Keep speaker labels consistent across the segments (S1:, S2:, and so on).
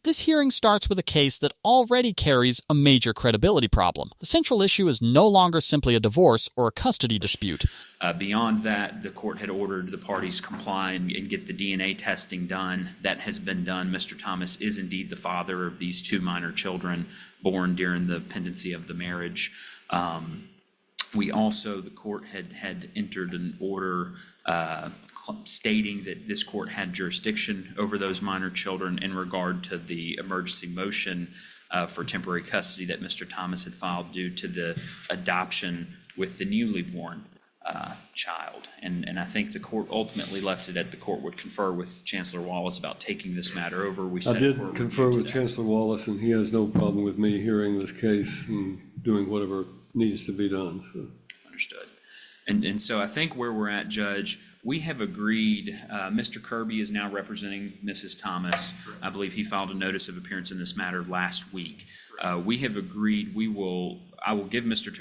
S1: This hearing starts with a case that already carries a major credibility problem. The central issue is no longer simply a divorce or a custody dispute.
S2: Beyond that, the court had ordered the parties comply and get the DNA testing done. That has been done. Mr. Thomas is indeed the father of these two minor children born during the pendency of the marriage. The court had entered an order stating that this court had jurisdiction over those minor children in regard to the emergency motion for temporary custody that Mr. Thomas had filed due to the adoption with the newly born child. And I think the court ultimately left it at the court would confer with Chancellor Wallace about taking this matter over.
S3: I did confer with Chancellor Wallace, and he has no problem with me hearing this case and doing whatever needs to be done. So.
S2: Understood. And so I think where we're at, Judge, we have agreed, Mr. Kirby is now representing Mrs. Thomas. I believe he filed a notice of appearance in this matter last week. We have agreed I will give Mr.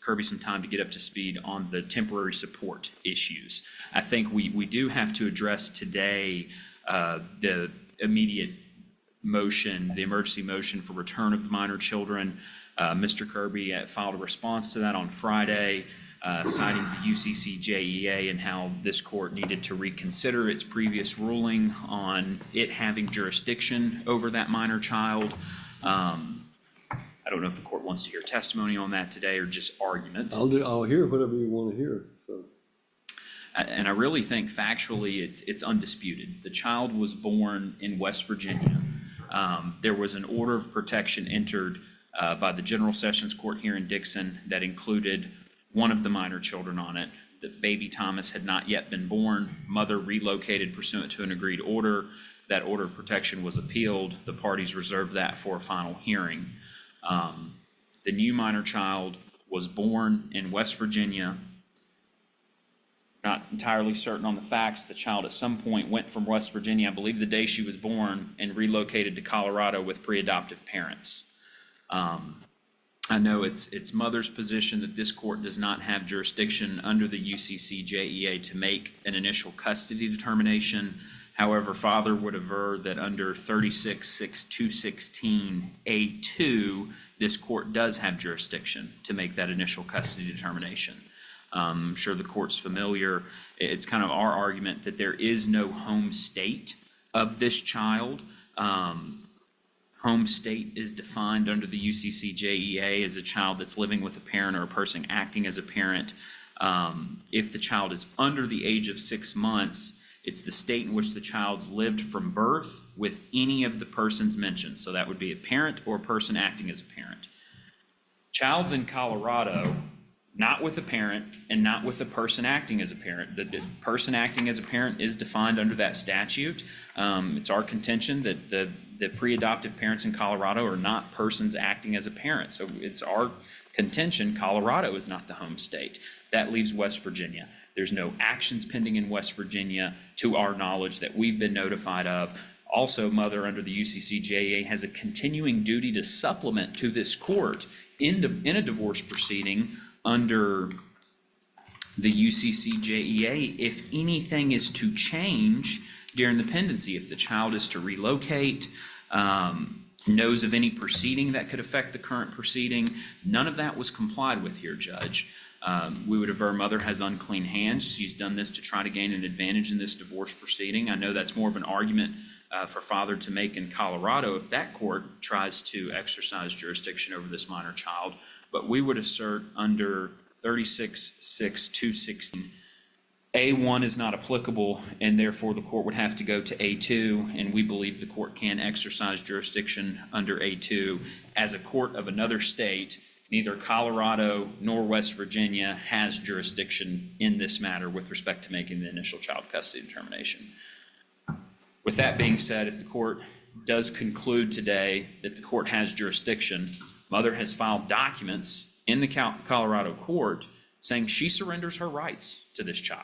S2: Kirby some time to get up to speed on the temporary support issues. I think we do have to address today the immediate motion, the emergency motion for return of the minor children. Mr. Kirby filed a response to that on Friday, citing the UCCJEA and how this court needed to reconsider its previous ruling on it having jurisdiction over that minor child. I don't know if the court wants to hear testimony on that today or just argument.
S3: I'll hear whatever you want to hear. So.
S2: And I really think factually it's undisputed. The child was born in West Virginia. There was an order of protection entered by the General Sessions Court here in Dixon that included one of the minor children on it. The baby Thomas had not yet been born. Mother relocated pursuant to an agreed order. That order of protection was appealed. The parties reserved that for a final hearing. The new minor child was born in West Virginia. Not entirely certain on the facts. The child at some point went from West Virginia, I believe the day she was born, and relocated to Colorado with pre-adoptive parents. I know it's mother's position that this court does not have jurisdiction under the UCCJEA to make an initial custody determination. However, father would aver that under 36-6216A2, this court does have jurisdiction to make that initial custody determination. I'm sure the court's familiar. It's kind of our argument that there is no home state of this child. Home state is defined under the UCCJEA as a child that's living with a parent or a person acting as a parent. If the child is under the age of 6 months, it's the state in which the child's lived from birth with any of the persons mentioned. So that would be a parent or a person acting as a parent. Child's in Colorado, not with a parent and not with a person acting as a parent. The person acting as a parent is defined under that statute. It's our contention that the pre-adoptive parents in Colorado are not persons acting as a parent. So it's our contention Colorado is not the home state. That leaves West Virginia. There's no actions pending in West Virginia to our knowledge that we've been notified of. Also, mother under the UCCJEA has a continuing duty to supplement to this court in a divorce proceeding under the UCCJEA if anything is to change during the pendency, if the child is to relocate, knows of any proceeding that could affect the current proceeding. None of that was complied with here, Judge. We would aver mother has unclean hands. She's done this to try to gain an advantage in this divorce proceeding. I know that's more of an argument for father to make in Colorado if that court tries to exercise jurisdiction over this minor child. But we would assert under 36-6216, A1 is not applicable, and therefore the court would have to go to A2, and we believe the court can exercise jurisdiction under A2 as a court of another state. Neither Colorado nor West Virginia has jurisdiction in this matter with respect to making the initial child custody determination. With that being said, if the court does conclude today that the court has jurisdiction, mother has filed documents in the Colorado court saying she surrenders her rights to this child.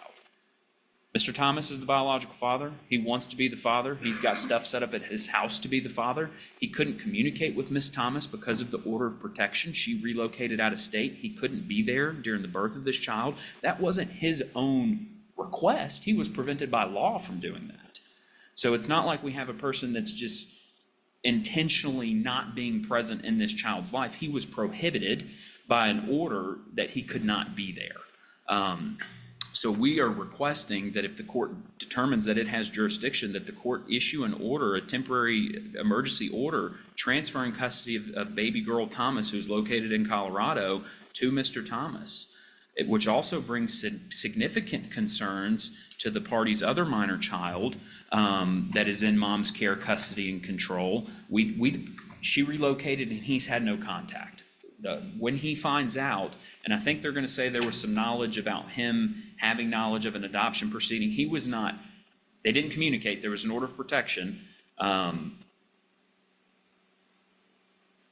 S2: Mr. Thomas is the biological father. He wants to be the father. He's got stuff set up at his house to be the father. He couldn't communicate with Miss Thomas because of the order of protection. She relocated out of state. He couldn't be there during the birth of this child. That wasn't his own request. He was prevented by law from doing that. So it's not like we have a person that's just intentionally not being present in this child's life. He was prohibited by an order that he could not be there. So we are requesting that if the court determines that it has jurisdiction, that the court issue an order, a temporary emergency order, transferring custody of baby girl Thomas, who's located in Colorado, to Mr. Thomas, which also brings significant concerns to the party's other minor child that is in mom's care, custody, and control. She relocated and he's had no contact. When he finds out, and I think they're going to say there was some knowledge about him having knowledge of an adoption proceeding. He was not, they didn't communicate. There was an order of protection.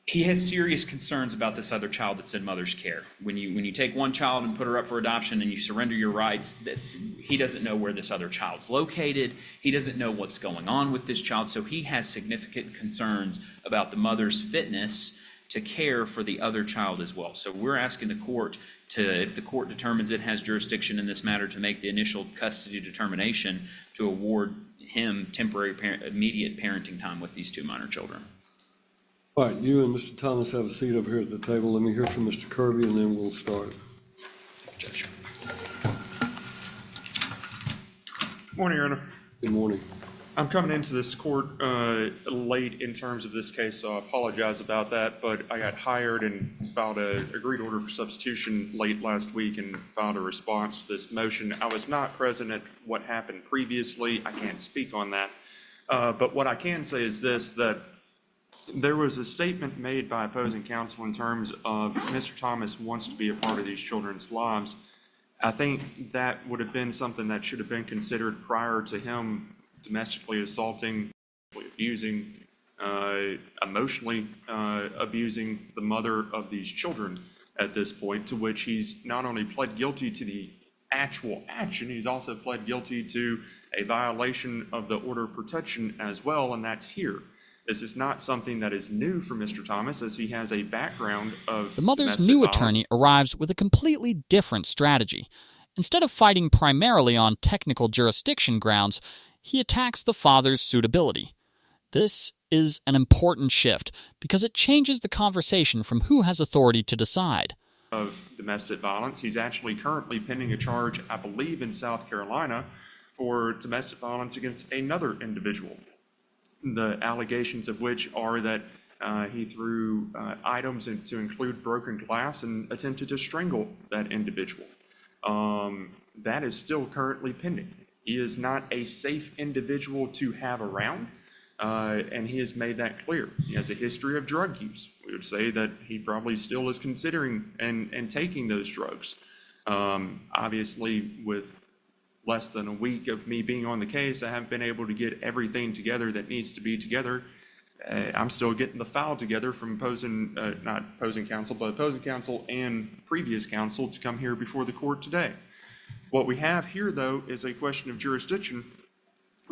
S2: He has serious concerns about this other child that's in mother's care. When you take one child and put her up for adoption and you surrender your rights, that he doesn't know where this other child's located. He doesn't know what's going on with this child. So he has significant concerns about the mother's fitness to care for the other child as well. So we're asking the court to, if the court determines it has jurisdiction in this matter, to make the initial custody determination to award him temporary immediate parenting time with these two minor children.
S3: All right, you and Mr. Thomas have a seat over here at the table. Let me hear from Mr. Kirby, and then we'll start.
S2: Judge.
S4: Morning, Your Honor.
S3: Good morning.
S4: I'm coming into this court late in terms of this case, so I apologize about that, but I got hired and filed an agreed order for substitution late last week and filed a response to this motion. I was not present at what happened previously. I can't speak on that. But what I can say is this, that there was a statement made by opposing counsel in terms of Mr. Thomas wants to be a part of these children's lives. I think that would have been something that should have been considered prior to him domestically assaulting, abusing, emotionally abusing the mother of these children at this point, to which he's not only pled guilty to the actual action, he's also pled guilty to a violation of the order of protection as well, and that's here. This is not something that is new for Mr. Thomas, as he has a background of
S1: The mother's new attorney arrives with a completely different strategy. Instead of fighting primarily on technical jurisdiction grounds, he attacks the father's suitability. This is an important shift because it changes the conversation from who has authority to decide.
S4: Of domestic violence. He's actually currently pending a charge, I believe, in South Carolina for domestic violence against another individual. The allegations of which are that he threw items to include broken glass and attempted to strangle that individual. That is still currently pending. He is not a safe individual to have around, and he has made that clear. He has a history of drug use. We would say that he probably still is considering and taking those drugs. Obviously, with less than a week of me being on the case, I haven't been able to get everything together that needs to be together. I'm still getting the file together from not opposing counsel, but opposing counsel and previous counsel to come here before the court today. What we have here, though, is a question of jurisdiction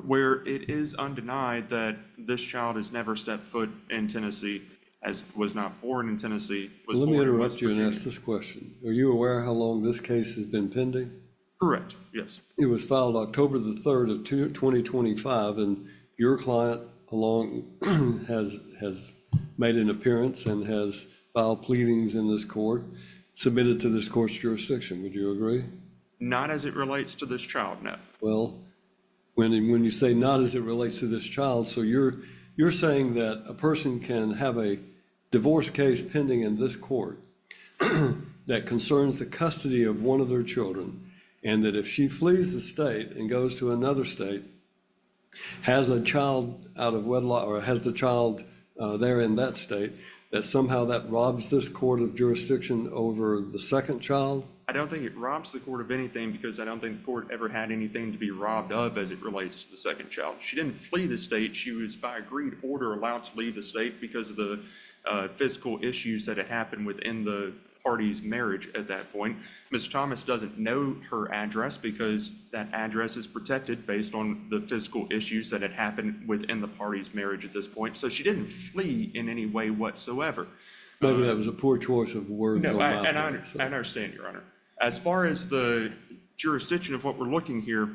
S4: where it is undenied that this child has never stepped foot in Tennessee, was not born in Tennessee, was born in West Virginia.
S3: Let me interrupt you and ask this question. Are you aware how long this case has been pending?
S4: Correct, yes.
S3: It was filed October the 3rd of 2025, and your client has made an appearance and has filed pleadings in this court, submitted to this court's jurisdiction. Would you agree?
S4: Not as it relates to this child, no.
S3: Well, when you say not as it relates to this child, so you're saying that a person can have a divorce case pending in this court that concerns the custody of one of their children, and that if she flees the state and goes to another state, has a child out of wedlock or has the child there in that state, that somehow that robs this court of jurisdiction over the second child?
S4: I don't think it robs the court of anything, because I don't think the court ever had anything to be robbed of as it relates to the second child. She didn't flee the state. She was, by agreed order, allowed to leave the state because of the physical issues that had happened within the party's marriage at that point. Mr. Thomas doesn't know her address because that address is protected based on the physical issues that had happened within the party's marriage at this point. So she didn't flee in any way whatsoever.
S3: Maybe that was a poor choice of words.
S4: No,
S3: I
S4: understand, Your Honor. As far as the jurisdiction of what we're looking here,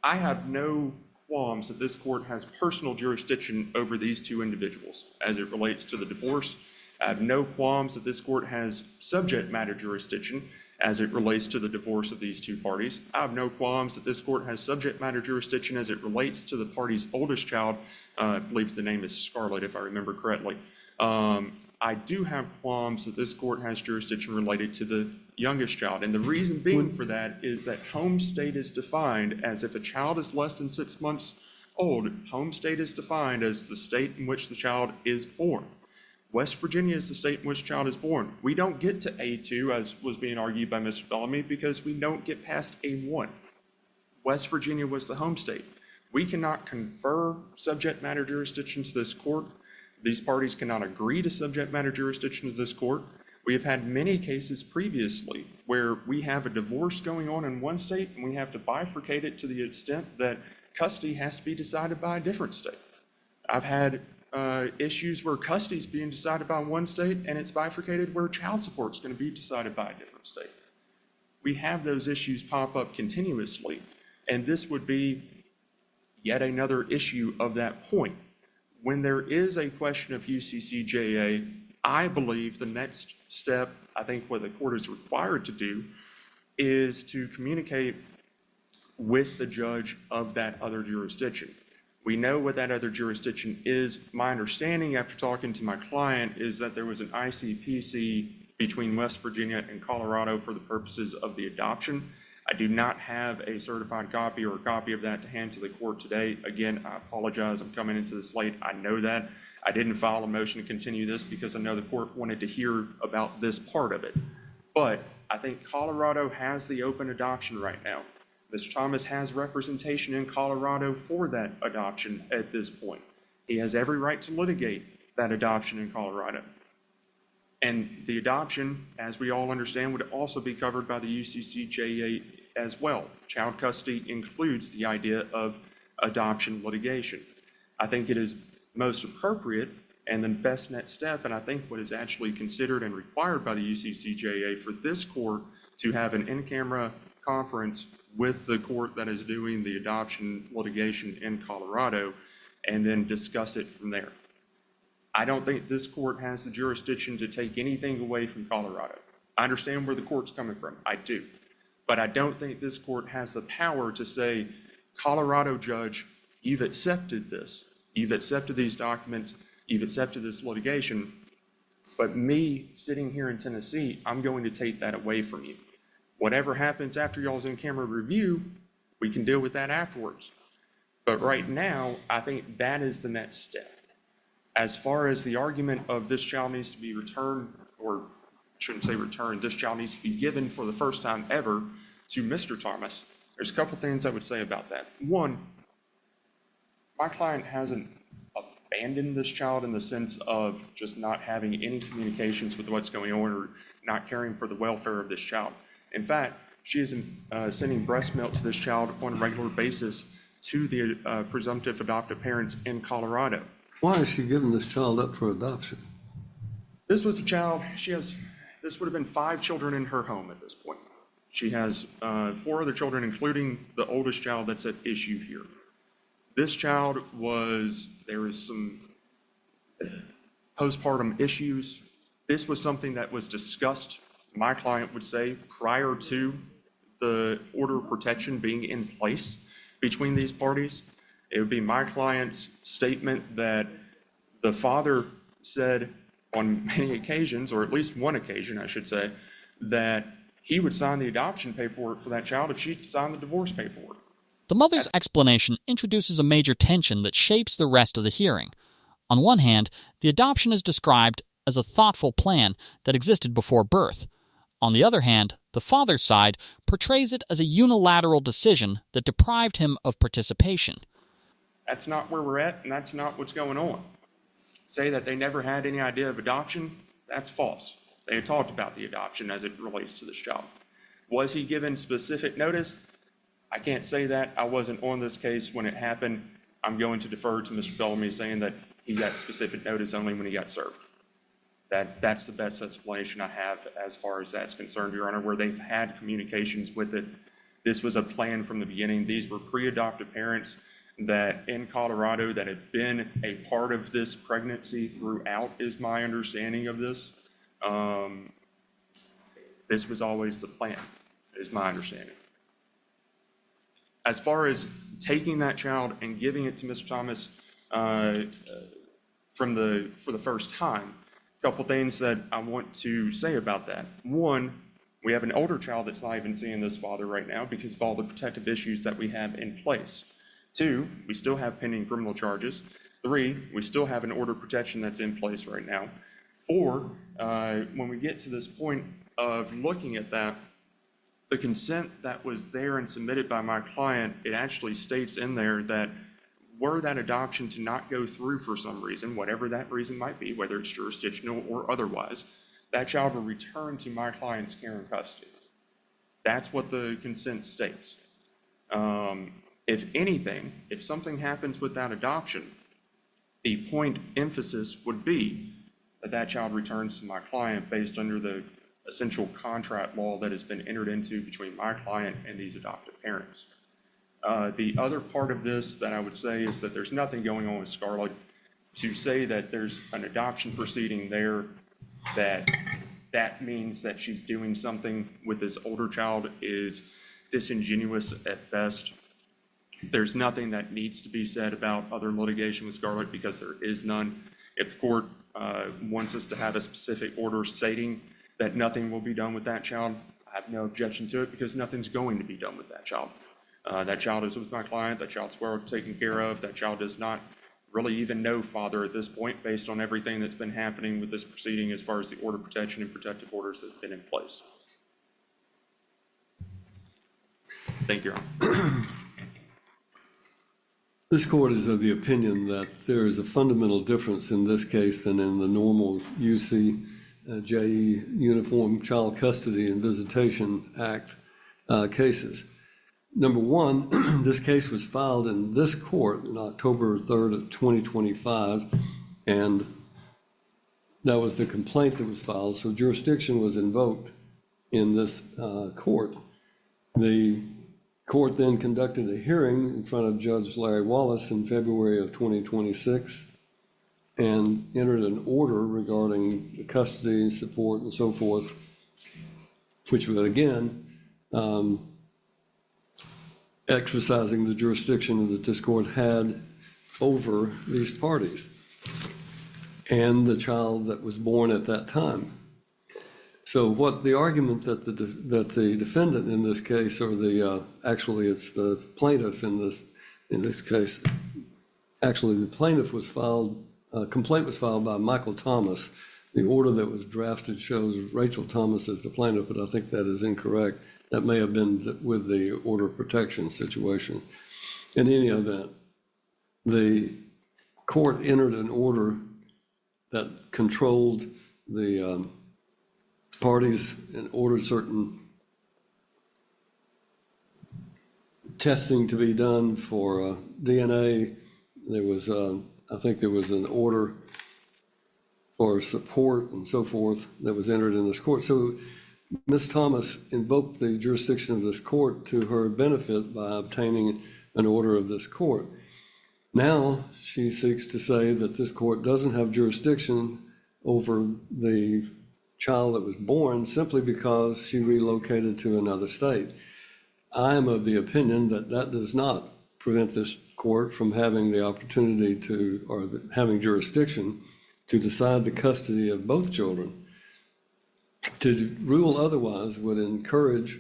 S4: I have no qualms that this court has personal jurisdiction over these two individuals as it relates to the divorce. I have no qualms that this court has subject matter jurisdiction as it relates to the divorce of these two parties. I have no qualms that this court has subject matter jurisdiction as it relates to the party's oldest child. I believe the name is Scarlett, if I remember correctly. I do have qualms that this court has jurisdiction related to the youngest child. And the reason being for that is that home state is defined as if a child is less than 6 months old, home state is defined as the state in which the child is born. West Virginia is the state in which the child is born. We don't get to A2, as was being argued by Mr. Bellamy, because we don't get past A1. West Virginia was the home state. We cannot confer subject matter jurisdiction to this court. These parties cannot agree to subject matter jurisdiction to this court. We have had many cases previously where we have a divorce going on in one state and we have to bifurcate it to the extent that custody has to be decided by a different state. I've had issues where custody is being decided by one state and it's bifurcated where child support is going to be decided by a different state. We have those issues pop up continuously, and this would be yet another issue of that point. When there is a question of UCCJA, I believe the next step, I think what the court is required to do, is to communicate with the judge of that other jurisdiction. We know what that other jurisdiction is. My understanding after talking to my client is that there was an ICPC between West Virginia and Colorado for the purposes of the adoption. I do not have a certified copy or a copy of that to hand to the court today. Again, I apologize. I'm coming into this late. I know that. I didn't file a motion to continue this because I know the court wanted to hear about this part of it. But I think Colorado has the open adoption right now. Mr. Thomas has representation in Colorado for that adoption at this point. He has every right to litigate that adoption in Colorado. And the adoption, as we all understand, would also be covered by the UCCJA as well. Child custody includes the idea of adoption litigation. I think it is most appropriate and the best next step, and I think what is actually considered and required by the UCCJA for this court to have an in-camera conference with the court that is doing the adoption litigation in Colorado and then discuss it from there. I don't think this court has the jurisdiction to take anything away from Colorado. I understand where the court's coming from. I do. But I don't think this court has the power to say, Colorado judge, you've accepted this. You've accepted these documents. You've accepted this litigation. But me sitting here in Tennessee, I'm going to take that away from you. Whatever happens after y'all's in-camera review, we can deal with that afterwards. But right now, I think that is the next step. As far as the argument of this child needs to be returned, or I shouldn't say returned, this child needs to be given for the first time ever to Mr. Thomas, there's a couple things I would say about that. One, my client hasn't abandoned this child in the sense of just not having any communications with what's going on or not caring for the welfare of this child. In fact, she is sending breast milk to this child on a regular basis to the presumptive adoptive parents in Colorado.
S3: Why is she giving this child up for adoption?
S4: This was a child, this would have been 5 children in her home at this point. She has 4 other children, including the oldest child that's at issue here. This child there is some postpartum issues. This was something that was discussed, my client would say, prior to the order of protection being in place between these parties. It would be my client's statement that the father said on many occasions, or at least one occasion, I should say, that he would sign the adoption paperwork for that child if she signed the divorce paperwork.
S1: The mother's explanation introduces a major tension that shapes the rest of the hearing. On one hand, the adoption is described as a thoughtful plan that existed before birth. On the other hand, the father's side portrays it as a unilateral decision that deprived him of participation.
S4: That's not where we're at, and that's not what's going on. Say that they never had any idea of adoption, that's false. They had talked about the adoption as it relates to this child. Was he given specific notice? I can't say that. I wasn't on this case when it happened. I'm going to defer to Mr. Bellamy saying that he got specific notice only when he got served. That's the best explanation I have as far as that's concerned, Your Honor, where they've had communications with it. This was a plan from the beginning. These were pre-adoptive parents. that in Colorado that had been a part of this pregnancy throughout, is my understanding of this. This was always the plan, is my understanding. As far as taking that child and giving it to Mr. Thomas for the first time, a couple things that I want to say about that. One, we have an older child that's not even seeing this father right now because of all the protective issues that we have in place. Two, we still have pending criminal charges. Three, we still have an order of protection that's in place right now. Four, when we get to this point of looking at that, the consent that was there and submitted by my client, it actually states in there that were that adoption to not go through for some reason, whatever that reason might be, whether it's jurisdictional or otherwise, that child will return to my client's care and custody. That's what the consent states. If anything, if something happens with that adoption, the point emphasis would be that that child returns to my client based under the essential contract law that has been entered into between my client and these adoptive parents. The other part of this that I would say is that there's nothing going on with Scarlett to say that there's an adoption proceeding there, that means that she's doing something with this older child is disingenuous at best. There's nothing that needs to be said about other litigation with Scarlett because there is none. If the court wants us to have a specific order stating that nothing will be done with that child, I have no objection to it because nothing's going to be done with that child. That child is with my client. That child's well taken care of. That child does not really even know father at this point based on everything that's been happening with this proceeding as far as the order of protection and protective orders that have been in place. Thank you, Your Honor.
S3: This court is of the opinion that there is a fundamental difference in this case than in the normal UCJE Uniform Child Custody and Visitation Act cases. Number one, this case was filed in this court on October 3rd of 2025, and that was the complaint that was filed, so jurisdiction was invoked in this court. The court then conducted a hearing in front of Judge Larry Wallace in February of 2026 and entered an order regarding the custody and support and so forth, which was again exercising the jurisdiction that this court had over these parties and the child that was born at that time. So what the argument that the defendant in this case, or the actually it's the plaintiff in this case, actually the plaintiff was filed, a complaint was filed by Michael Thomas. The order that was drafted shows Rachel Thomas as the plaintiff, but I think that is incorrect. That may have been with the order of protection situation. In any event, the court entered an order that controlled the parties and ordered certain testing to be done for DNA. There was, I think there was an order for support and so forth that was entered in this court. So Ms. Thomas invoked the jurisdiction of this court to her benefit by obtaining an order of this court. Now she seeks to say that this court doesn't have jurisdiction over the child that was born simply because she relocated to another state. I am of the opinion that that does not prevent this court from having the opportunity to, or having jurisdiction to decide the custody of both children. To rule otherwise would encourage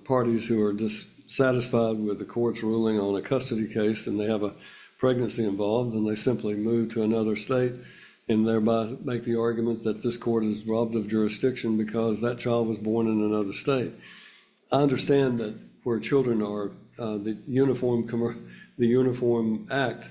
S3: parties who are dissatisfied with the court's ruling on a custody case and they have a pregnancy involved and they simply move to another state and thereby make the argument that this court is robbed of jurisdiction because that child was born in another state. I understand that where children are, the Uniform Act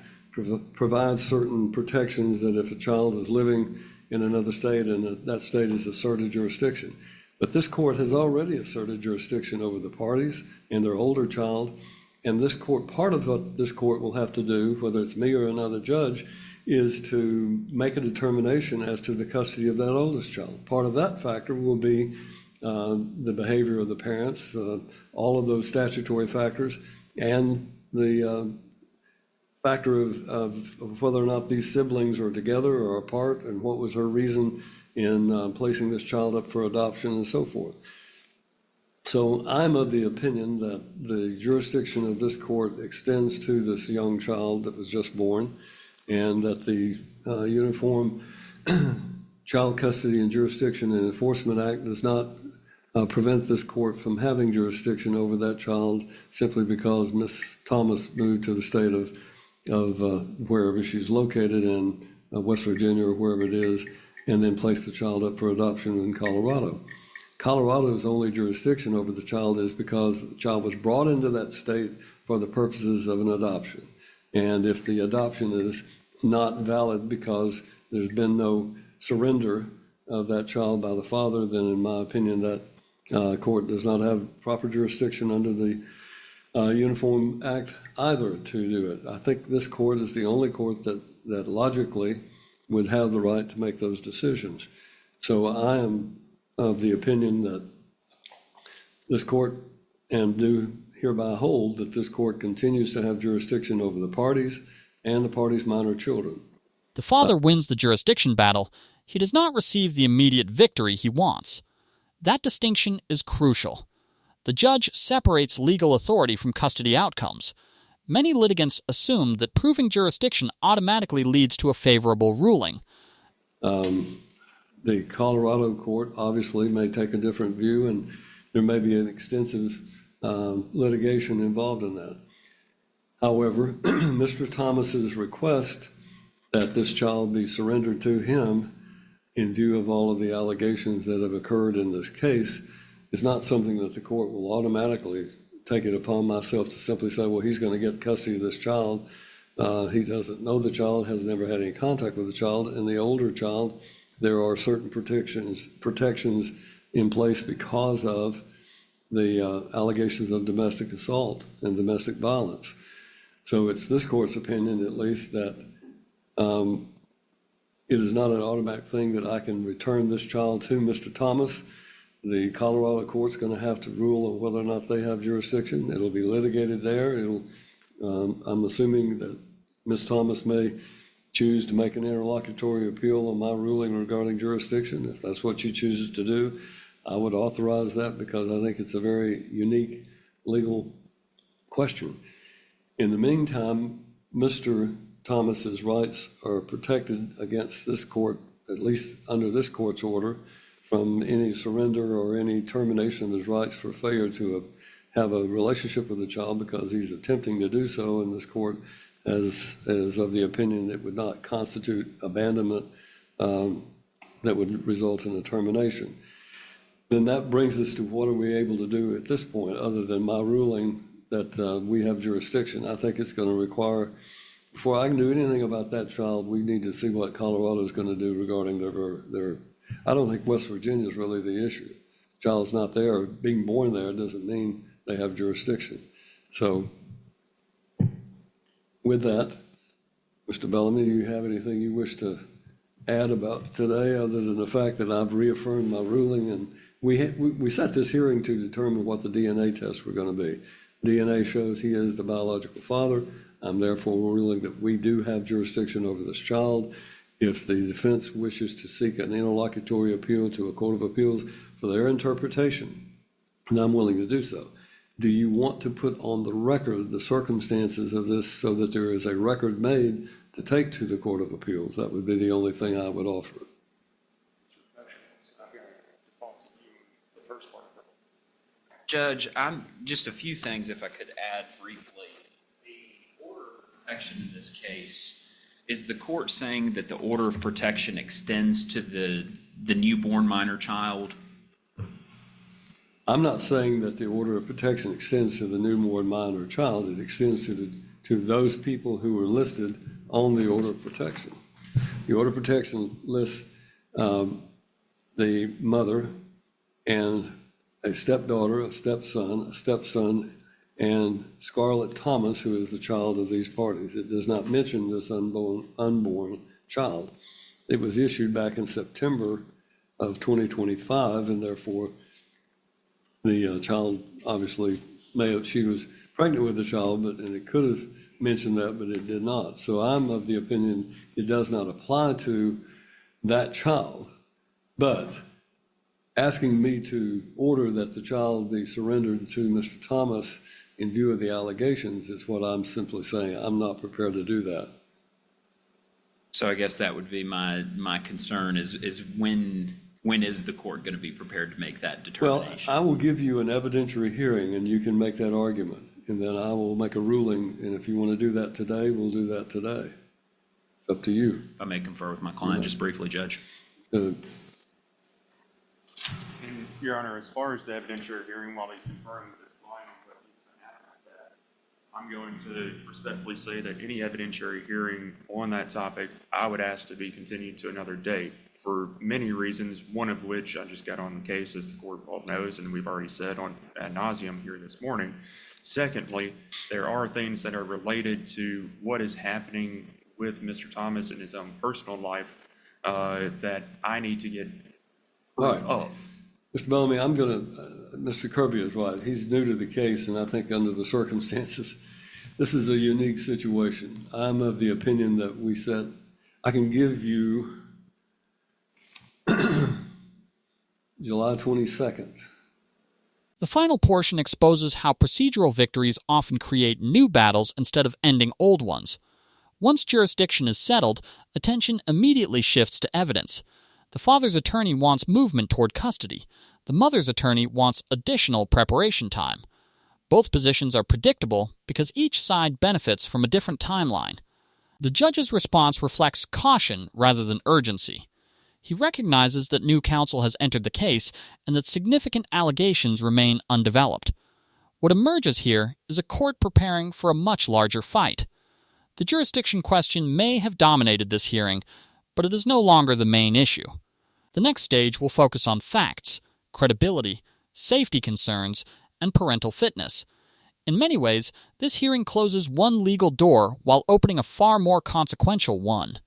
S3: provides certain protections that if a child is living in another state and that state is asserted jurisdiction. But this court has already asserted jurisdiction over the parties and their older child. And this court, part of what this court will have to do, whether it's me or another judge, is to make a determination as to the custody of that oldest child. Part of that factor will be the behavior of the parents, all of those statutory factors, and the factor of whether or not these siblings are together or apart, and what was her reason in placing this child up for adoption and so forth. So I'm of the opinion that the jurisdiction of this court extends to this young child that was just born, and that the Uniform Child Custody and Jurisdiction and Enforcement Act does not prevent this court from having jurisdiction over that child simply because Ms. Thomas moved to the state of wherever she's located in West Virginia or wherever it is, and then placed the child up for adoption in Colorado. Colorado's only jurisdiction over the child is because the child was brought into that state for the purposes of an adoption. And if the adoption is not valid because there's been no surrender of that child by the father, then in my opinion, that court does not have proper jurisdiction under the Uniform Act either to do it. I think this court is the only court that logically would have the right to make those decisions. So I am of the opinion that this court, and do hereby hold that this court continues to have jurisdiction over the parties and the parties' minor children.
S1: The father wins the jurisdiction battle. He does not receive the immediate victory he wants. That distinction is crucial. The judge separates legal authority from custody outcomes. Many litigants assume that proving jurisdiction automatically leads to a favorable ruling.
S3: The Colorado court obviously may take a different view, and there may be an extensive litigation involved in that. However, Mr. Thomas's request that this child be surrendered to him in view of all of the allegations that have occurred in this case is not something that the court will automatically take it upon myself to simply say, well, he's going to get custody of this child. He doesn't know the child, has never had any contact with the child, and the older child, there are certain protections in place because of the allegations of domestic assault and domestic violence. So it's this court's opinion, at least, that it is not an automatic thing that I can return this child to Mr. Thomas. The Colorado court's going to have to rule on whether or not they have jurisdiction. It'll be litigated there. I'm assuming that Ms. Thomas may choose to make an interlocutory appeal on my ruling regarding jurisdiction. If that's what she chooses to do, I would authorize that because I think it's a very unique legal question. In the meantime, Mr. Thomas's rights are protected against this court, at least under this court's order, from any surrender or any termination of his rights for failure to have a relationship with the child because he's attempting to do so, and this court is of the opinion it would not constitute abandonment that would result in a termination. Then that brings us to what are we able to do at this point other than my ruling that we have jurisdiction. I think it's going to require, before I can do anything about that child, we need to see what Colorado is going to do regarding their I don't think West Virginia is really the issue. Child's not there, being born there doesn't mean they have jurisdiction. So with that, Mr. Bellamy, do you have anything you wish to add about today other than the fact that I've reaffirmed my ruling? And we set this hearing to determine what the DNA tests were going to be. DNA shows he is the biological father. I'm therefore ruling that we do have jurisdiction over this child. If the defense wishes to seek an interlocutory appeal to a court of appeals for their interpretation, and I'm willing to do so, do you want to put on the record the circumstances of this so that there is a record made to take to the Court of Appeals? That would be the only thing I would offer.
S2: Judge, just a few things if I could add briefly. The order of protection in this case, is the court saying that the order of protection extends to the newborn minor child?
S3: I'm not saying that the order of protection extends to the newborn minor child. It extends to those people who were listed on the order of protection. The order of protection lists the mother and a stepdaughter, a stepson, and Scarlett Thomas, who is the child of these parties. It does not mention this unborn child. It was issued back in September of 2025, and therefore the child obviously she was pregnant with the child, and it could have mentioned that, but it did not. So I'm of the opinion it does not apply to that child. But asking me to order that the child be surrendered to Mr. Thomas in view of the allegations is what I'm simply saying. I'm not prepared to do that.
S2: So I guess that would be my concern is when is the court going to be prepared to make that determination?
S3: Well, I will give you an evidentiary hearing and you can make that argument. And then I will make a ruling. And if you want to do that today, we'll do that today. It's up to you.
S2: If I may confer with my client just briefly, Judge.
S4: And Your Honor, as far as the evidentiary hearing, while he's conferring with his client on what he's going to have with that, I'm going to respectfully say that any evidentiary hearing on that topic, I would ask to be continued to another date for many reasons, one of which I just got on the case, as the court all knows, and we've already said on ad nauseum here this morning. Secondly, there are things that are related to what is happening with Mr. Thomas in his own personal life that I need to get proof of.
S3: Mr. Bellamy, I'm going to, Mr. Kirby is right. He's new to the case, and I think under the circumstances, this is a unique situation. I'm of the opinion that we said, I can give you July 22nd.
S1: The final portion exposes how procedural victories often create new battles instead of ending old ones. Once jurisdiction is settled, attention immediately shifts to evidence. The father's attorney wants movement toward custody. The mother's attorney wants additional preparation time. Both positions are predictable because each side benefits from a different timeline. The judge's response reflects caution rather than urgency. He recognizes that new counsel has entered the case and that significant allegations remain undeveloped. What emerges here is a court preparing for a much larger fight. The jurisdiction question may have dominated this hearing, but it is no longer the main issue. The next stage will focus on facts, credibility, safety concerns, and parental fitness. In many ways, this hearing closes one legal door while opening a far more consequential one.